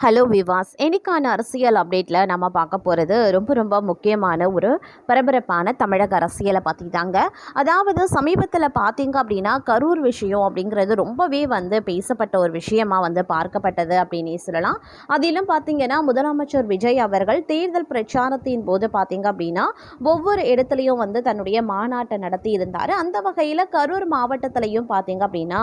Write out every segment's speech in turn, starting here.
Hello விவாஸ், இன்னைக்கான அரசியல் அப்டேட்டில் நம்ம பார்க்க போகிறது ரொம்ப ரொம்ப முக்கியமான ஒரு பரபரப்பான தமிழக அரசியலை பற்றி தாங்க. அதாவது சமீபத்தில் பார்த்தீங்க அப்படின்னா கரூர் விஷயம் அப்படிங்கிறது ரொம்பவே பேசப்பட்ட ஒரு விஷயமா பார்க்கப்பட்டது அப்படின்னே சொல்லலாம். அதிலும் பார்த்தீங்கன்னா முதலமைச்சர் விஜய் அவர்கள் தேர்தல் பிரச்சாரத்தின் போது பார்த்தீங்க அப்படின்னா ஒவ்வொரு இடத்துலையும் தன்னுடைய மாநாட்டை நடத்தி இருந்தார். அந்த வகையில் கரூர் மாவட்டத்திலையும் பார்த்தீங்க அப்படின்னா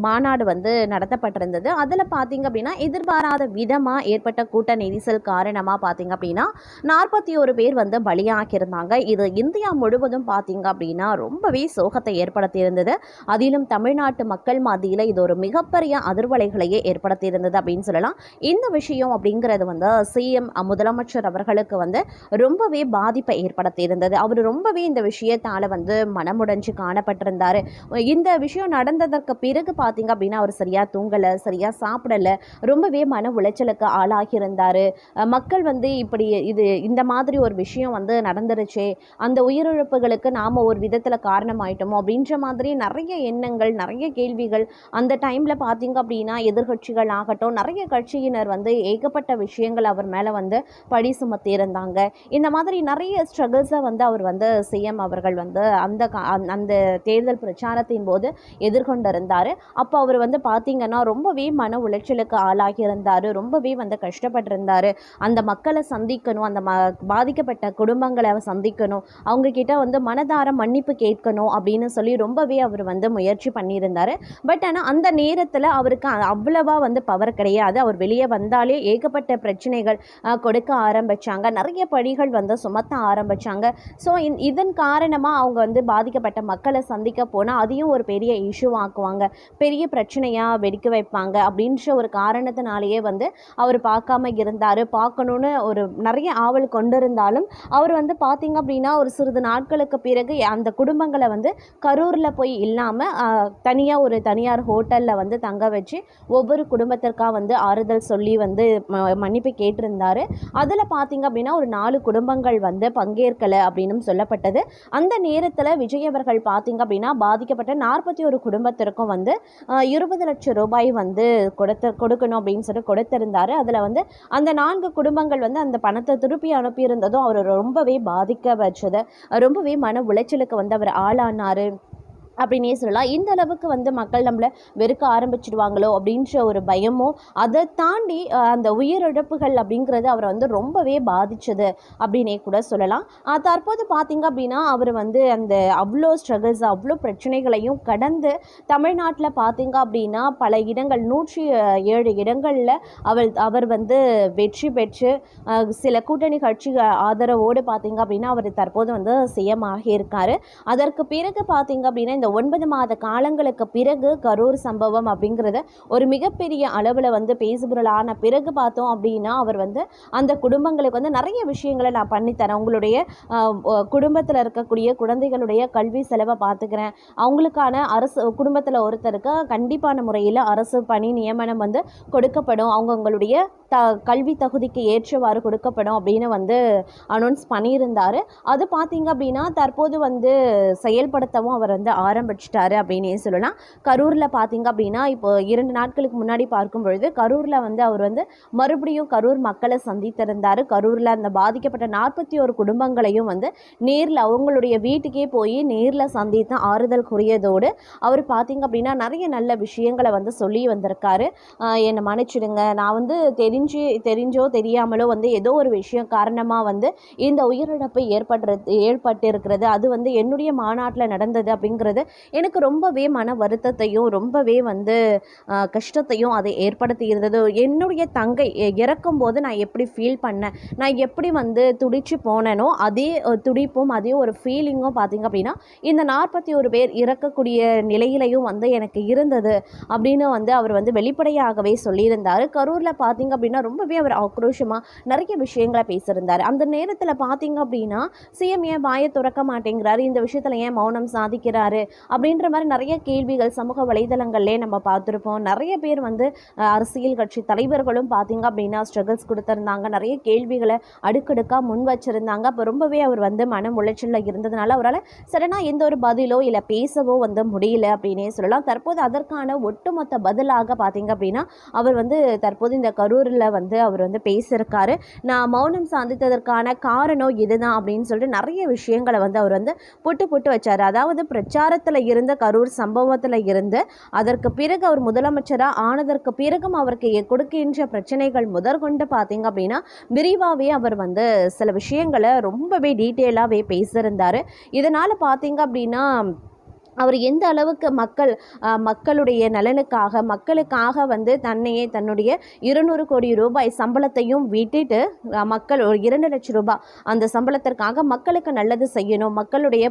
மாநாடு நடத்தப்பட்டிருந்தது. அதில் பார்த்தீங்க அப்படின்னா எதிர்பாராத விதமாக ஏற்பட்ட கூட்ட நெரிசல் காரணமாக பார்த்தீங்க அப்படின்னா 41 பேர் பலியாகியிருந்தாங்க. இது இந்தியா முழுவதும் பார்த்தீங்க அப்படின்னா ரொம்பவே சோகத்தை ஏற்படுத்தியிருந்தது. அதிலும் தமிழ்நாட்டு மக்கள் மத்தியில் இது ஒரு மிகப்பெரிய அதிர்வலைகளையே ஏற்படுத்தியிருந்தது அப்படின்னு சொல்லலாம். இந்த விஷயம் அப்படிங்கிறது சிஎம் முதலமைச்சர் அவர்களுக்கு ரொம்பவே பாதிப்பை ஏற்படுத்தியிருந்தது. அவர் ரொம்பவே இந்த விஷயத்தால் மனமுடைஞ்சு காணப்பட்டிருந்தார். இந்த விஷயம் நடந்ததற்கு பிறகு பார்த்தீங்க அப்படின்னா அவர் சரியாக தூங்கலை, சரியாக சாப்பிடலை, ரொம்பவே மன உளைச்சலுக்கு ஆளாகியிருந்தார். மக்கள் இப்படி இந்த மாதிரி ஒரு விஷயம் நடந்துருச்சே, அந்த உயிரிழப்புகளுக்கு நாம் ஒரு விதத்தில் காரணமாயிட்டோமோ அப்படின்ற மாதிரி நிறைய எண்ணங்கள், நிறைய கேள்விகள் அந்த டைமில் பார்த்தீங்க அப்படின்னா எதிர்கட்சிகள் ஆகட்டும், நிறைய கட்சியினர் ஏகப்பட்ட விஷயங்கள் அவர் மேலே பழி சுமத்தி இருந்தாங்க. இந்த மாதிரி நிறைய ஸ்ட்ரகிள்ஸை அவர் சிஎம் அவர்கள் அந்த அந்த தேர்தல் பிரச்சாரத்தின் போது எதிர்கொண்டிருந்தார். அப்போ அவர் பார்த்தீங்கன்னா ரொம்பவே மன உளைச்சலுக்கு ஆளாகியிருந்தார். ரொம்பவே கஷ்டப்பட்டிருந்தார். அந்த மக்களை சந்திக்கணும், அந்த பாதிக்கப்பட்ட குடும்பங்களை சந்திக்கணும், அவங்க கிட்ட மனதார மன்னிப்பு கேட்கணும் அப்படின்னு சொல்லி ரொம்பவே அவர் முயற்சி பண்ணியிருந்தார். பட் ஆனால் அந்த நேரத்தில் அவருக்கு அவ்வளவா பவர் கிடையாது. அவர் வெளியே வந்தாலே ஏகப்பட்ட பிரச்சனைகள் கொடுக்க ஆரம்பித்தாங்க, நிறைய பழிகள் சுமத்த ஆரம்பித்தாங்க. ஸோ இதன் காரணமாக அவங்க பாதிக்கப்பட்ட மக்களை சந்திக்க போனால் அதையும் ஒரு பெரிய இஷ்யூ ஆக்குவாங்க, பெரிய பிரச்சனையாக வெடிக்க வைப்பாங்க. அப்படின்ற ஒரு காரணத்தினாலேயே அவர் பார்க்காம இருந்தார். பார்க்கணுன்னு ஒரு நிறைய ஆவல் கொண்டிருந்தாலும் அவர் பார்த்தீங்க அப்படின்னா ஒரு சிறிது நாட்களுக்கு பிறகு அந்த குடும்பங்களை கரூரில் போய் இல்லாமல் தனியாக ஒரு தனியார் ஹோட்டலில் தங்க வச்சு ஒவ்வொரு குடும்பத்திற்காக ஆறுதல் சொல்லி மன்னிப்பு கேட்டிருந்தார். அதில் பார்த்தீங்க அப்படின்னா ஒரு 4 குடும்பங்கள் பங்கேற்கலை அப்படின்னு சொல்லப்பட்டது. அந்த நேரத்தில் விஜய் அவர்கள் பார்த்தீங்க அப்படின்னா பாதிக்கப்பட்ட 41 குடும்பத்திற்கும் 20 லட்சம் ரூபாய் கொடுக்கணும் அப்படின்னு சொல்லி கொடுத்திருந்தாரு. அதில் அந்த 4 குடும்பங்கள் அந்த பணத்தை திருப்பி அனுப்பியிருந்ததும் அவர் ரொம்பவே பாதிக்க வச்சது, ரொம்பவே மன உளைச்சலுக்கு அவர் ஆளானார் அப்படின்னே சொல்லலாம். இந்த அளவுக்கு மக்கள் நம்மளை வெறுக்க ஆரம்பிச்சிடுவாங்களோ அப்படின்ற ஒரு பயமும், அதை தாண்டி அந்த உயிரிழப்புகள் அப்படிங்கிறது அவர் ரொம்பவே பாதித்தது அப்படின்னே கூட சொல்லலாம். தற்போது பார்த்திங்க அப்படின்னா அவர் அந்த அவ்வளோ ஸ்ட்ரகிள்ஸ், அவ்வளோ பிரச்சனைகளையும் கடந்து தமிழ்நாட்டில் பார்த்திங்க அப்படின்னா பல இடங்கள் 107 இடங்களில் அவர் வெற்றி பெற்று சில கூட்டணி கட்சி ஆதரவோடு பார்த்திங்க அப்படின்னா அவர் தற்போது சிஎம் ஆகியிருக்காரு. அதற்கு பிறகு பார்த்திங்க அப்படின்னா இந்த 9 மாத காலங்களுக்கு பிறகு கரூர் சம்பவம் அப்படிங்கிறது ஒரு மிகப்பெரிய அளவில் பேசுபொருளான பிறகு பார்த்தோம் அப்படின்னா அவர் அந்த குடும்பங்களுக்கு நிறைய விஷயங்களை நான் பண்ணித்தரேன், உங்களுடைய குடும்பத்தில் இருக்கக்கூடிய குழந்தைகளுடைய கல்வி செலவை பார்த்துக்கிறேன், அவங்களுக்கான அரசு குடும்பத்தில் ஒருத்தருக்கு கண்டிப்பான முறையில் அரசு பணி நியமனம் கொடுக்கப்படும், அவங்களுடைய கல்வி தகுதிக்கு ஏற்றவாறு கொடுக்கப்படும் அப்படின்னு அனௌன்ஸ் பண்ணியிருந்தார். அது பார்த்தீங்க அப்படின்னா தற்போது செயல்படுத்தவும் அவர் ஆரம்பிச்சிட்டாரு அப்படின்னே சொல்லலாம். கரூரில் பார்த்தீங்க அப்படின்னா இப்போ 2 நாட்களுக்கு முன்னாடி பார்க்கும் பொழுது கரூரில் அவர் மறுபடியும் கரூர் மக்களை சந்தித்திருந்தார். கரூரில் அந்த பாதிக்கப்பட்ட 41 குடும்பங்களையும் நேரில் அவங்களுடைய வீட்டுக்கே போய் நேரில் சந்தித்து ஆறுதல் கூறியதோடு அவர் பார்த்தீங்க அப்படின்னா நிறைய நல்ல விஷயங்களை சொல்லி வந்திருக்காரு. என்னை மன்னிச்சிடுங்க, நான் தெரிஞ்சோ தெரியாமலோ ஏதோ ஒரு விஷயம் காரணமாக இந்த உயிரிழப்பு ஏற்பட்டிருக்கிறது, அது என்னுடைய மாநாட்டில் நடந்தது அப்படிங்கிறது எனக்கு ரொம்பவே மன வருத்தத்தையும் ரொம்பவே கஷ்டத்தையும் அதை ஏற்படுத்தி இருந்தது. என்னுடைய தங்கை இறக்கும் போது நான் எப்படி ஃபீல் பண்ணேன், நான் எப்படி துடிச்சு போனேனோ அதே துடிப்பும் அதே ஒரு ஃபீலிங்கும் பார்த்திங்க அப்படின்னா இந்த 41 பேர் இறக்கக்கூடிய நிலையிலையும் எனக்கு இருந்தது அப்படின்னு அவர் வெளிப்படையாகவே சொல்லியிருந்தார். கரூரில் பார்த்திங்க அப்படின்னா ரொம்பவே அவர் ஆக்ரோஷமாக நிறைய விஷயங்களை பேசியிருந்தார். அந்த நேரத்தில் பார்த்திங்க அப்படின்னா சிஎம் ஏன் வாயை திறக்க மாட்டேங்கிறாரு, இந்த விஷயத்தில் ஏன் மௌனம் சாதிக்கிறாரு, அப்படின்ற மாதிரி நிறைய கேள்விகள் சமூக வலைதளங்கள்லேயே நம்ம பார்த்துருப்போம். நிறைய பேர் வந்து அரசியல் கட்சி தலைவர்களும் பார்த்தீங்க அப்படின்னா ஸ்ட்ரகிள்ஸ் கொடுத்துருந்தாங்க. நிறைய கேள்விகளை அடுக்கடுக்காக முன் வச்சுருந்தாங்க. அப்போ ரொம்பவே அவர் வந்து மன உளைச்சலில் இருந்ததுனால அவரால் சடனாக எந்த ஒரு பதிலோ இல்லை பேசவோ வந்து முடியல அப்படின்னே சொல்லலாம். தற்போது அதற்கான ஒட்டுமொத்த பதிலாக பார்த்தீங்க அப்படின்னா அவர் வந்து தற்போது இந்த கரூரில் வந்து அவர் வந்து பேசியிருக்காரு. நான் மௌனம் சாதித்ததற்கான காரணம் இதுதான் அப்படின்னு சொல்லிட்டு நிறைய விஷயங்களை வந்து அவர் வந்து புட்டு வச்சார். அதாவது பிரச்சாரத்தில் இருந்த கரூர் சம்பவத்தில் இருந்து அதற்கு பிறகு அவர் முதலமைச்சராக ஆனதற்கு பிறகும் அவருக்கு கொடுக்கின்ற பிரச்சனைகள் முதற்கொண்டு பார்த்தீங்க அப்படின்னா விரிவாகவே அவர் வந்து சில விஷயங்களை ரொம்பவே டீட்டெயிலாகவே பேசியிருந்தார். இதனால் பார்த்தீங்க அப்படின்னா அவர் எந்த அளவுக்கு மக்களுடைய நலனுக்காக மக்களுக்காக வந்து தன்னையே தன்னுடைய 200 கோடி ரூபாய் சம்பளத்தையும் விட்டுட்டு மக்கள் ஒரு 2 லட்சம் ரூபாய் அந்த சம்பளத்திற்காக மக்களுக்கு நல்லது செய்யணும், மக்களுடைய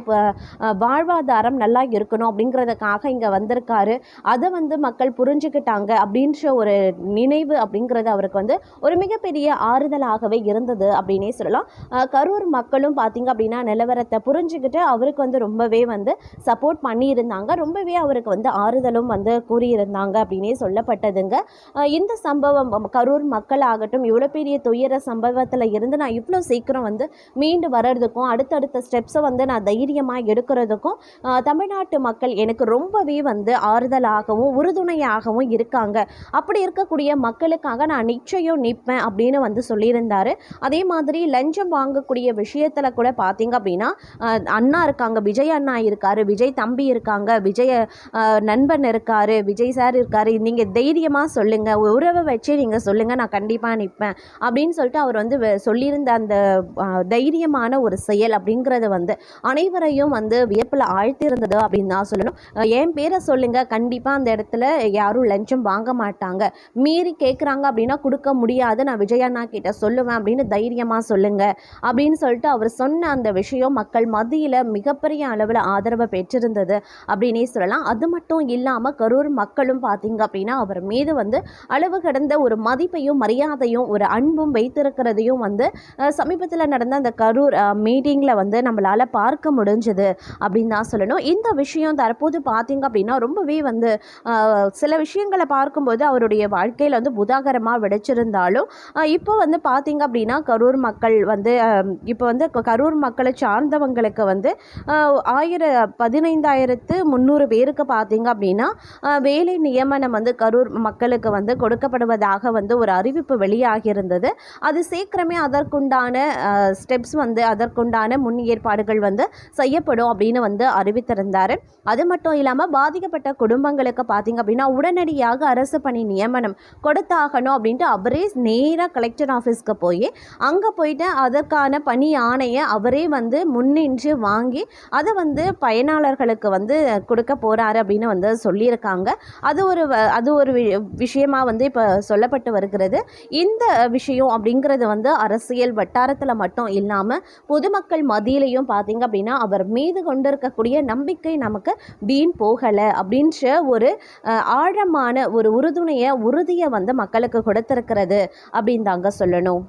வாழ்வாதாரம் நல்லா இருக்கணும் அப்படிங்கிறதுக்காக இங்கே வந்திருக்காரு. அதை வந்து மக்கள் புரிஞ்சுக்கிட்டாங்க அப்படின்ற ஒரு நினைவு அப்படிங்கிறது அவருக்கு வந்து ஒரு மிகப்பெரிய ஆறுதலாகவே இருந்தது அப்படின்னே சொல்லலாம். கரூர் மக்களும் பார்த்தீங்க அப்படின்னா நிலவரத்தை புரிஞ்சுக்கிட்டு அவருக்கு வந்து ரொம்பவே வந்து சப்போர்ட் பண்ணியிருந்தாங்க. ரொம்பவே அவருக்கு வந்து ஆறுதலும் வந்து கூறியிருந்தாங்க அப்படின்னே சொல்லப்பட்டதுங்க. இந்த சம்பவம் கரூர் மக்கள் ஆகட்டும் இவ்வளோ பெரிய துயர சம்பவத்தில் இருந்து நான் இவ்வளோ சீக்கிரம் வந்து மீண்டு வர்றதுக்கும் அடுத்தடுத்த ஸ்டெப்ஸை வந்து நான் தைரியமாக எடுக்கிறதுக்கும் தமிழ்நாட்டு மக்கள் எனக்கு ரொம்பவே வந்து ஆறுதலாகவும் உறுதுணையாகவும் இருக்காங்க. அப்படி இருக்கக்கூடிய மக்களுக்காக நான் நிச்சயம் நிற்பேன் அப்படின்னு வந்து சொல்லியிருந்தார். அதே மாதிரி லஞ்சம் வாங்கக்கூடிய விஷயத்தில் கூட பார்த்தீங்க அப்படின்னா அண்ணா இருக்காங்க, விஜய் அண்ணா இருக்கார், விஜய் தம்பி இருக்காங்க, விஜய் நண்பன் இருக்காரு, விஜய் சார் இருக்காரு, நீங்கள் தைரியமாக சொல்லுங்கள், உறவை வச்சு நீங்கள் சொல்லுங்கள், நான் கண்டிப்பாக நிற்பேன் அப்படின்னு சொல்லிட்டு அவர் வந்து சொல்லியிருந்த அந்த தைரியமான ஒரு செயல் அப்படிங்கிறது வந்து அனைவரையும் வந்து வியப்பில் ஆழ்த்திருந்தது அப்படின்னு தான் சொல்லணும். என் பேரை சொல்லுங்கள், கண்டிப்பாக அந்த இடத்துல யாரும் லஞ்சம் வாங்க மாட்டாங்க, மீறி கேட்குறாங்க அப்படின்னா கொடுக்க முடியாது, நான் விஜய் அண்ணா கிட்ட சொல்லுவேன் அப்படின்னு தைரியமாக சொல்லுங்கள் அப்படின்னு சொல்லிட்டு அவர் சொன்ன அந்த விஷயம் மக்கள் மத்தியில் மிகப்பெரிய அளவில் ஆதரவை பெற்றிருந்தது அப்படின்னே சொல்லலாம். அது மட்டும் இல்லாமல் கரூர் மக்களும் பார்த்தீங்க அப்படின்னா அவர் மீது வந்து அளவு கடந்த ஒரு மதிப்பையும் மரியாதையும் ஒரு அன்பும் வைத்திருக்கிறதையும் வந்து சமீபத்தில் நடந்த அந்த கரூர் மீட்டிங்கில் வந்து நம்மளால் பார்க்க முடிஞ்சது அப்படின்னு தான் சொல்லணும். இந்த விஷயம் தற்போது பார்த்தீங்க அப்படின்னா ரொம்பவே வந்து சில விஷயங்களை பார்க்கும்போது அவருடைய வாழ்க்கையில் வந்து புதாகரமாக விடைச்சிருந்தாலும் இப்போ வந்து பார்த்தீங்க அப்படின்னா கரூர் மக்கள் வந்து இப்போ வந்து கரூர் மக்களை சார்ந்தவங்களுக்கு வந்து 15,300 பேருக்கு பார்த்தீங்க அப்படின்னா வேலை நியமனம் வந்து கரூர் மக்களுக்கு வந்து கொடுக்கப்படுவதாக வந்து ஒரு அறிவிப்பு வெளியாகியிருந்தது. அது சீக்கிரமே அதற்குண்டான ஸ்டெப்ஸ் வந்து அதற்குண்டான முன் ஏற்பாடுகள் வந்து செய்யப்படும் அப்படின்னு வந்து அறிவித்திருந்தார். அது மட்டும் இல்லாமல் பாதிக்கப்பட்ட குடும்பங்களுக்கு பார்த்தீங்க அப்படின்னா உடனடியாக அரசு பணி நியமனம் கொடுத்தாகணும் அப்படின்ட்டு அவரே நேராக கலெக்டர் ஆஃபீஸ்க்கு போய் அங்கே போயிட்டு அதற்கான பணி ஆணையை அவரே வந்து முன்னின்று வாங்கி அதை வந்து பயனாளர்களுக்கு வந்து கொடுக்க போகிறாரு அப்படின்னு வந்து சொல்லியிருக்காங்க. அது ஒரு விஷயமாக வந்து இப்போ சொல்லப்பட்டு வருகிறது. இந்த விஷயம் அப்படிங்கிறது வந்து அரசியல் வட்டாரத்தில் மட்டும் இல்லாமல் பொதுமக்கள் மத்தியிலையும் பார்த்தீங்க அப்படின்னா அவர் மீது கொண்டிருக்கக்கூடிய நம்பிக்கை நமக்கு வீண் போகலை அப்படின்ற ஒரு ஆழமான ஒரு உறுதியை வந்து மக்களுக்கு கொடுத்திருக்கிறது அப்படின்னு தாங்க சொல்லணும்.